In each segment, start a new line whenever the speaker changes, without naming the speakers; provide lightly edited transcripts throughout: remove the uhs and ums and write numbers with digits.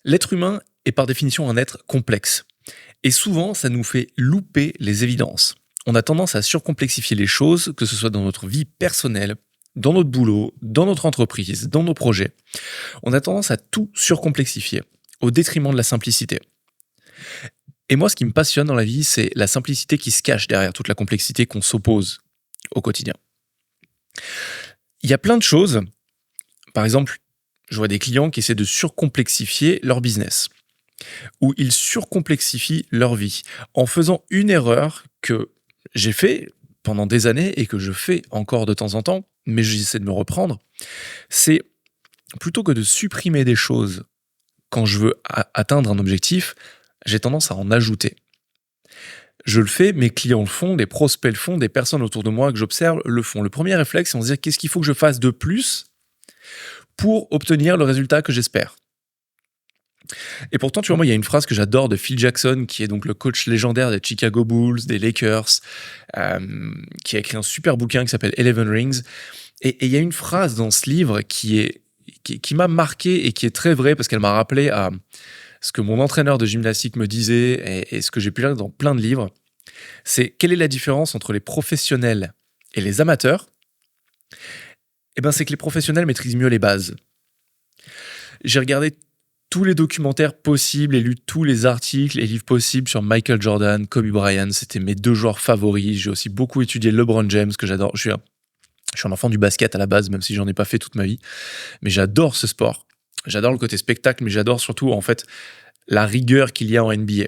L'être humain est par définition un être complexe. Et souvent, ça nous fait louper les évidences. On a tendance à surcomplexifier les choses, que ce soit dans notre vie personnelle, dans notre boulot, dans notre entreprise, dans nos projets. On a tendance à tout surcomplexifier, au détriment de la simplicité. Et moi, ce qui me passionne dans la vie, c'est la simplicité qui se cache derrière toute la complexité qu'on s'oppose au quotidien. Il y a plein de choses. Par exemple, je vois des clients qui essaient de surcomplexifier leur business, ou ils surcomplexifient leur vie, en faisant une erreur que j'ai fait pendant des années et que je fais encore de temps en temps, mais j'essaie de me reprendre. C'est plutôt que de supprimer des choses quand je veux atteindre un objectif, j'ai tendance à en ajouter. Je le fais, mes clients le font, des prospects le font, des personnes autour de moi que j'observe le font. Le premier réflexe, c'est de se dire qu'est-ce qu'il faut que je fasse de plus pour obtenir le résultat que j'espère. Et pourtant, tu vois, moi, il y a une phrase que j'adore de Phil Jackson, qui est donc le coach légendaire des Chicago Bulls, des Lakers, qui a écrit un super bouquin qui s'appelle Eleven Rings. Et il y a une phrase dans ce livre qui m'a marqué et qui est très vraie parce qu'elle m'a rappelé à ce que mon entraîneur de gymnastique me disait et ce que j'ai pu lire dans plein de livres. C'est quelle est la différence entre les professionnels et les amateurs ? Eh ben, c'est que les professionnels maîtrisent mieux les bases. J'ai regardé tous les documentaires possibles et lu tous les articles et livres possibles sur Michael Jordan, Kobe Bryant. C'était mes deux joueurs favoris. J'ai aussi beaucoup étudié LeBron James, que j'adore. Je suis un enfant du basket à la base, même si j'en ai pas fait toute ma vie. Mais j'adore ce sport. J'adore le côté spectacle, mais j'adore surtout, en fait, la rigueur qu'il y a en NBA.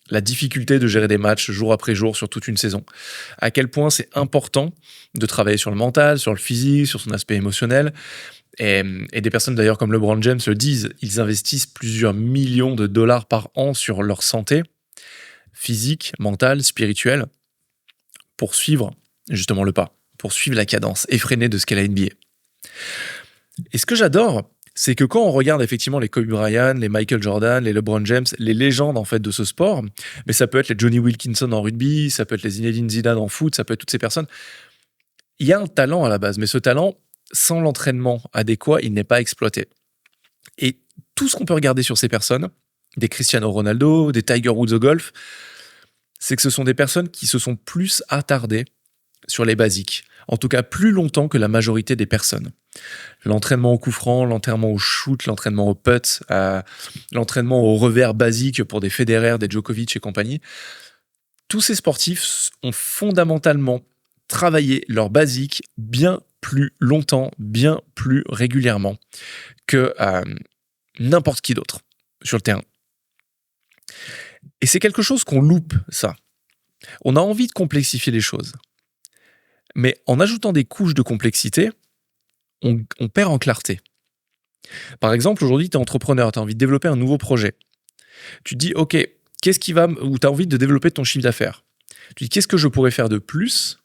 La difficulté de gérer des matchs jour après jour sur toute une saison. À quel point c'est important de travailler sur le mental, sur le physique, sur son aspect émotionnel. Et des personnes d'ailleurs comme LeBron James le disent, ils investissent plusieurs millions de dollars par an sur leur santé physique, mentale, spirituelle, pour suivre justement le pas, pour suivre la cadence effrénée de ce qu'est la NBA. Et ce que j'adore, c'est que quand on regarde effectivement les Kobe Bryant, les Michael Jordan, les LeBron James, les légendes en fait de ce sport, mais ça peut être les Johnny Wilkinson en rugby, ça peut être les Zinedine Zidane en foot, ça peut être toutes ces personnes. Il y a un talent à la base, mais ce talent, sans l'entraînement adéquat, il n'est pas exploité. Et tout ce qu'on peut regarder sur ces personnes, des Cristiano Ronaldo, des Tiger Woods au golf, c'est que ce sont des personnes qui se sont plus attardées sur les basiques. En tout cas, plus longtemps que la majorité des personnes. L'entraînement au coup franc, l'entraînement au shoot, l'entraînement au putt, l'entraînement au revers basique pour des Federer, des Djokovic et compagnie. Tous ces sportifs ont fondamentalement travaillé leur basique bien plus longtemps, bien plus régulièrement que n'importe qui d'autre sur le terrain. Et c'est quelque chose qu'on loupe, ça. On a envie de complexifier les choses. Mais en ajoutant des couches de complexité, on perd en clarté. Par exemple, aujourd'hui, tu es entrepreneur, tu as envie de développer un nouveau projet. Tu te dis, OK, qu'est-ce qui va... ou tu as envie de développer ton chiffre d'affaires. Tu dis, qu'est-ce que je pourrais faire de plus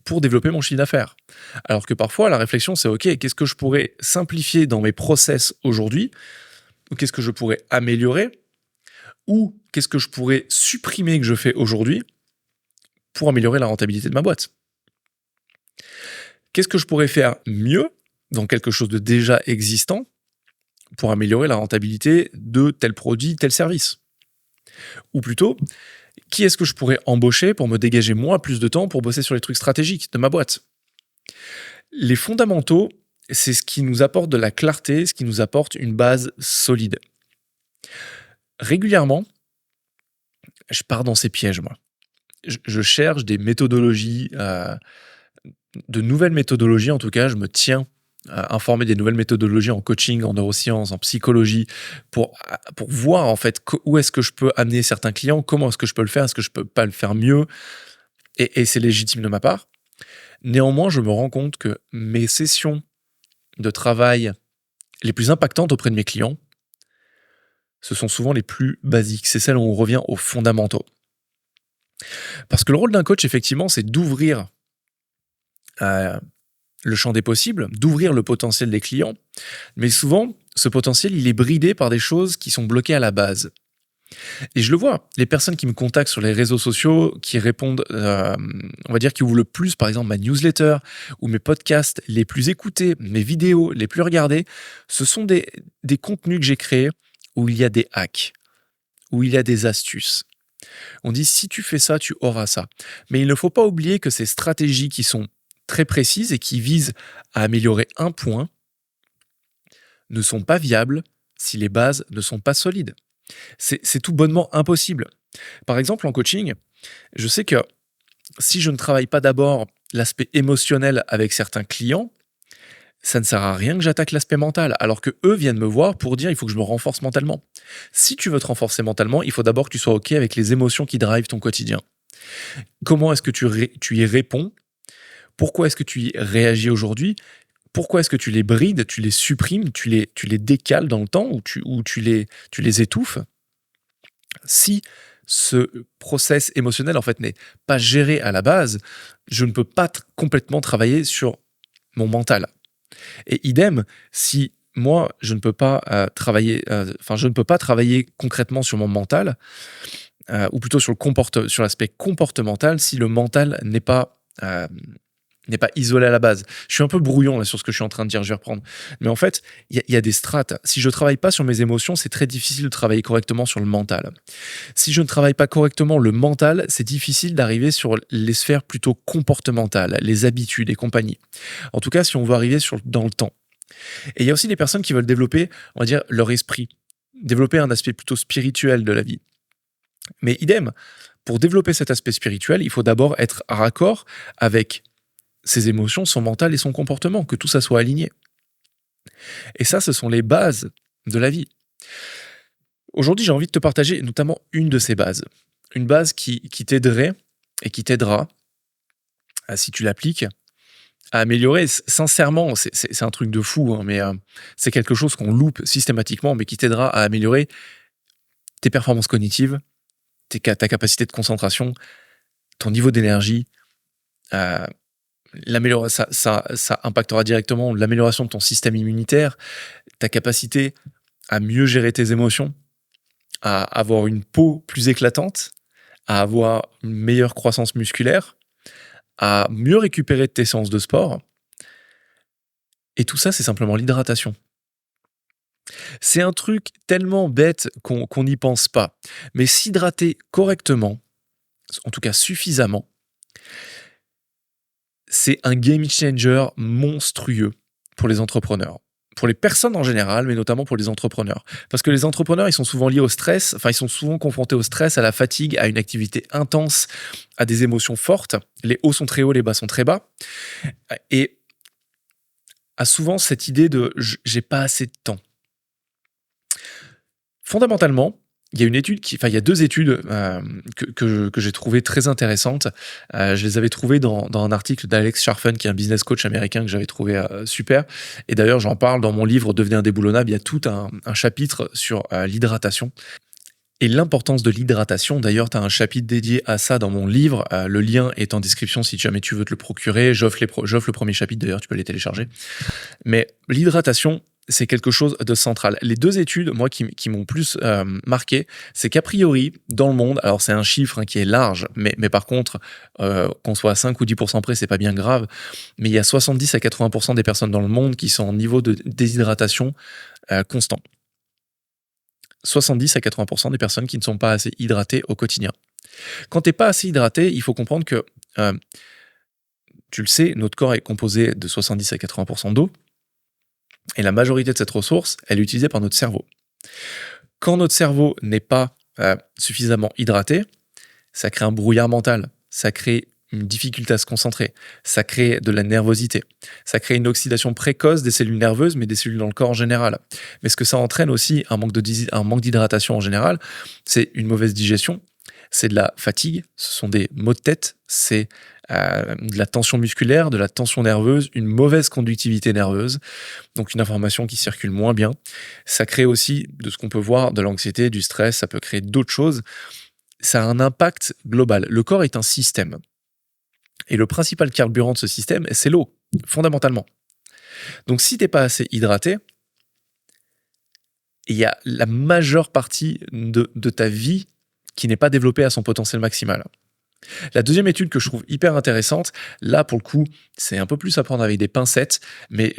pour développer mon chiffre d'affaires. Alors que parfois, la réflexion, c'est OK, qu'est-ce que je pourrais simplifier dans mes process aujourd'hui ? Ou qu'est-ce que je pourrais améliorer ? Ou qu'est-ce que je pourrais supprimer que je fais aujourd'hui pour améliorer la rentabilité de ma boîte ? Qu'est-ce que je pourrais faire mieux dans quelque chose de déjà existant pour améliorer la rentabilité de tel produit, tel service ? Ou plutôt, qui est-ce que je pourrais embaucher pour me dégager moi plus de temps pour bosser sur les trucs stratégiques de ma boîte ? Les fondamentaux, c'est ce qui nous apporte de la clarté, ce qui nous apporte une base solide. Régulièrement, je pars dans ces pièges, moi. Je cherche des méthodologies, de nouvelles méthodologies en tout cas, je me tiens informer des nouvelles méthodologies en coaching, en neurosciences, en psychologie, pour voir en fait où est-ce que je peux amener certains clients, comment est-ce que je peux le faire, est-ce que je peux pas le faire mieux, et c'est légitime de ma part. Néanmoins, je me rends compte que mes sessions de travail les plus impactantes auprès de mes clients, ce sont souvent les plus basiques, c'est celles où on revient aux fondamentaux. Parce que le rôle d'un coach, effectivement, c'est d'ouvrir le champ des possibles, d'ouvrir le potentiel des clients, mais souvent, ce potentiel, il est bridé par des choses qui sont bloquées à la base. Et je le vois, les personnes qui me contactent sur les réseaux sociaux, qui répondent, on va dire, qui ouvrent le plus, par exemple, ma newsletter ou mes podcasts les plus écoutés, mes vidéos les plus regardées, ce sont des contenus que j'ai créés où il y a des hacks, où il y a des astuces. On dit si tu fais ça, tu auras ça. Mais il ne faut pas oublier que ces stratégies qui sont très précises et qui visent à améliorer un point ne sont pas viables si les bases ne sont pas solides. C'est tout bonnement impossible. Par exemple, en coaching, je sais que si je ne travaille pas d'abord l'aspect émotionnel avec certains clients, ça ne sert à rien que j'attaque l'aspect mental, alors que eux viennent me voir pour dire il faut que je me renforce mentalement. Si tu veux te renforcer mentalement, il faut d'abord que tu sois OK avec les émotions qui drivent ton quotidien. Comment est-ce que tu y réponds? Pourquoi est-ce que tu y réagis aujourd'hui? Pourquoi est-ce que tu les brides, tu les supprimes, tu les décales dans le temps ou tu les étouffes? Si ce process émotionnel en fait n'est pas géré à la base, je ne peux pas complètement travailler sur mon mental. Et idem, si moi je ne peux pas je ne peux pas travailler concrètement sur mon mental, ou plutôt sur l'aspect comportemental, si le mental n'est pas isolé à la base. Je suis un peu brouillon là sur ce que je suis en train de dire, je vais reprendre. Mais en fait, il y a des strates. Si je ne travaille pas sur mes émotions, c'est très difficile de travailler correctement sur le mental. Si je ne travaille pas correctement le mental, c'est difficile d'arriver sur les sphères plutôt comportementales, les habitudes et compagnie. En tout cas, si on veut arriver dans le temps. Et il y a aussi des personnes qui veulent développer, on va dire, leur esprit, développer un aspect plutôt spirituel de la vie. Mais idem, pour développer cet aspect spirituel, il faut d'abord être raccord avec ses émotions, son mental et son comportement, que tout ça soit aligné. Et ça, ce sont les bases de la vie. Aujourd'hui, j'ai envie de te partager notamment une de ces bases. Une base qui t'aiderait et qui t'aidera, si tu l'appliques, à améliorer. Sincèrement, c'est un truc de fou, hein, mais c'est quelque chose qu'on loupe systématiquement, mais qui t'aidera à améliorer tes performances cognitives, ta capacité de concentration, ton niveau d'énergie, ça impactera directement l'amélioration de ton système immunitaire, ta capacité à mieux gérer tes émotions, à avoir une peau plus éclatante, à avoir une meilleure croissance musculaire, à mieux récupérer de tes séances de sport. Et tout ça, c'est simplement l'hydratation. C'est un truc tellement bête qu'on n'y pense pas. Mais s'hydrater correctement, en tout cas suffisamment, c'est un game changer monstrueux pour les entrepreneurs. Pour les personnes en général, mais notamment pour les entrepreneurs. Parce que les entrepreneurs, ils sont souvent liés au stress, ils sont souvent confrontés au stress, à la fatigue, à une activité intense, à des émotions fortes. Les hauts sont très hauts, les bas sont très bas. Et a souvent cette idée de « j'ai pas assez de temps ». Fondamentalement, il y a deux études que j'ai trouvées très intéressantes. Je les avais trouvées dans un article d'Alex Charfen, qui est un business coach américain que j'avais trouvé super. Et d'ailleurs, j'en parle dans mon livre Devenez indéboulonnable. Il y a tout un chapitre sur l'hydratation. Et l'importance de l'hydratation, d'ailleurs, tu as un chapitre dédié à ça dans mon livre. Le lien est en description si jamais tu veux te le procurer. J'offre le premier chapitre, d'ailleurs, tu peux les télécharger. Mais l'hydratation, c'est quelque chose de central. Les deux études, moi, qui m'ont plus marqué, c'est qu'a priori, dans le monde, alors c'est un chiffre qui est large, mais par contre, qu'on soit à 5 ou 10% près, c'est pas bien grave, mais il y a 70 à 80% des personnes dans le monde qui sont en niveau de déshydratation constant. 70 à 80% des personnes qui ne sont pas assez hydratées au quotidien. Quand tu n'es pas assez hydraté, il faut comprendre que, tu le sais, notre corps est composé de 70 à 80% d'eau, et la majorité de cette ressource, elle est utilisée par notre cerveau. Quand notre cerveau n'est pas suffisamment hydraté, ça crée un brouillard mental, ça crée une difficulté à se concentrer, ça crée de la nervosité, ça crée une oxydation précoce des cellules nerveuses, mais des cellules dans le corps en général. Mais ce que ça entraîne aussi, un manque d'hydratation en général, c'est une mauvaise digestion, c'est de la fatigue, ce sont des maux de tête, c'est de la tension musculaire, de la tension nerveuse, une mauvaise conductivité nerveuse, donc une information qui circule moins bien. Ça crée aussi, de ce qu'on peut voir, de l'anxiété, du stress, ça peut créer d'autres choses. Ça a un impact global. Le corps est un système. Et le principal carburant de ce système, c'est l'eau, fondamentalement. Donc si tu n'es pas assez hydraté, il y a la majeure partie de ta vie qui n'est pas développée à son potentiel maximal. La deuxième étude que je trouve hyper intéressante, là pour le coup, c'est un peu plus à prendre avec des pincettes, mais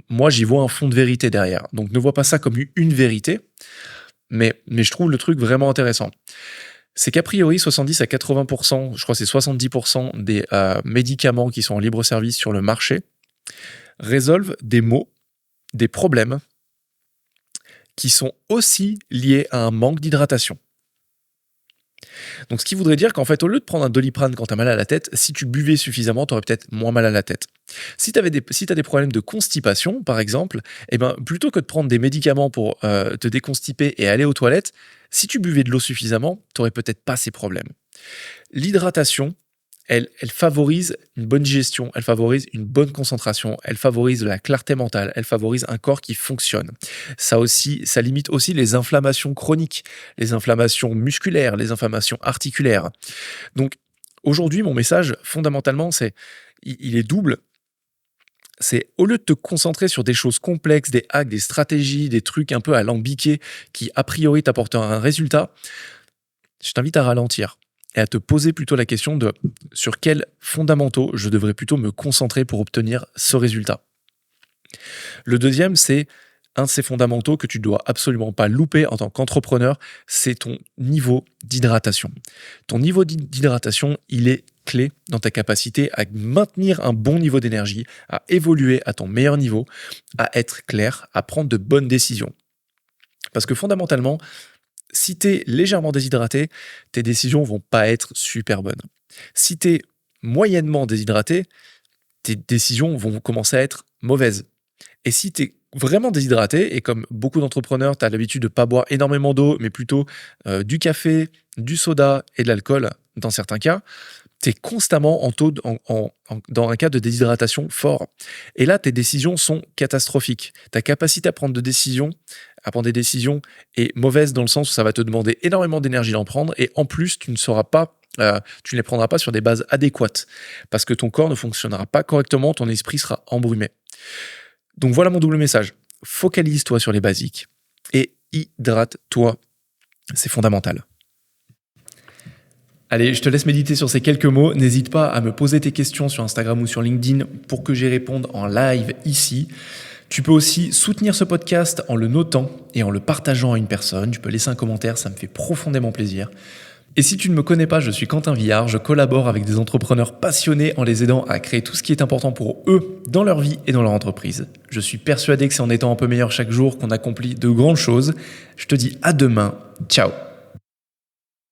moi j'y vois un fond de vérité derrière. Donc ne vois pas ça comme une vérité, mais je trouve le truc vraiment intéressant. C'est qu'a priori, 70 à 80%, je crois que c'est 70% des médicaments qui sont en libre service sur le marché résolvent des maux, des problèmes qui sont aussi liés à un manque d'hydratation. Donc, ce qui voudrait dire qu'en fait, au lieu de prendre un Doliprane quand tu as mal à la tête, si tu buvais suffisamment, tu aurais peut-être moins mal à la tête. Si tu as des problèmes de constipation, par exemple, eh ben, plutôt que de prendre des médicaments pour te déconstiper et aller aux toilettes, si tu buvais de l'eau suffisamment, tu n'aurais peut-être pas ces problèmes. L'hydratation, elle favorise une bonne digestion, elle favorise une bonne concentration, elle favorise la clarté mentale, elle favorise un corps qui fonctionne. Ça limite aussi les inflammations chroniques, les inflammations musculaires, les inflammations articulaires. Donc aujourd'hui, mon message, fondamentalement, il est double. C'est au lieu de te concentrer sur des choses complexes, des hacks, des stratégies, des trucs un peu alambiqués qui a priori t'apportent un résultat, je t'invite à ralentir et à te poser plutôt la question de sur quels fondamentaux je devrais plutôt me concentrer pour obtenir ce résultat. Le deuxième, c'est un de ces fondamentaux que tu dois absolument pas louper en tant qu'entrepreneur, c'est ton niveau d'hydratation. Ton niveau d'hydratation, il est clé dans ta capacité à maintenir un bon niveau d'énergie, à évoluer à ton meilleur niveau, à être clair, à prendre de bonnes décisions. Parce que fondamentalement, si tu es légèrement déshydraté, tes décisions vont pas être super bonnes. Si tu es moyennement déshydraté, tes décisions vont commencer à être mauvaises. Et si tu es vraiment déshydraté, et comme beaucoup d'entrepreneurs, tu as l'habitude de ne pas boire énormément d'eau, mais plutôt du café, du soda et de l'alcool, dans certains cas, tu es constamment dans un cas de déshydratation fort. Et là, tes décisions sont catastrophiques. Ta capacité à prendre des décisions est mauvaise dans le sens où ça va te demander énormément d'énergie d'en prendre, et en plus, tu ne les prendras pas sur des bases adéquates, parce que ton corps ne fonctionnera pas correctement, ton esprit sera embrumé. Donc voilà mon double message. Focalise-toi sur les basiques et hydrate-toi. C'est fondamental. Allez, je te laisse méditer sur ces quelques mots. N'hésite pas à me poser tes questions sur Instagram ou sur LinkedIn pour que j'y réponde en live ici. Tu peux aussi soutenir ce podcast en le notant et en le partageant à une personne. Tu peux laisser un commentaire, ça me fait profondément plaisir. Et si tu ne me connais pas, je suis Quentin Villard, je collabore avec des entrepreneurs passionnés en les aidant à créer tout ce qui est important pour eux dans leur vie et dans leur entreprise. Je suis persuadé que c'est en étant un peu meilleur chaque jour qu'on accomplit de grandes choses. Je te dis à demain, ciao.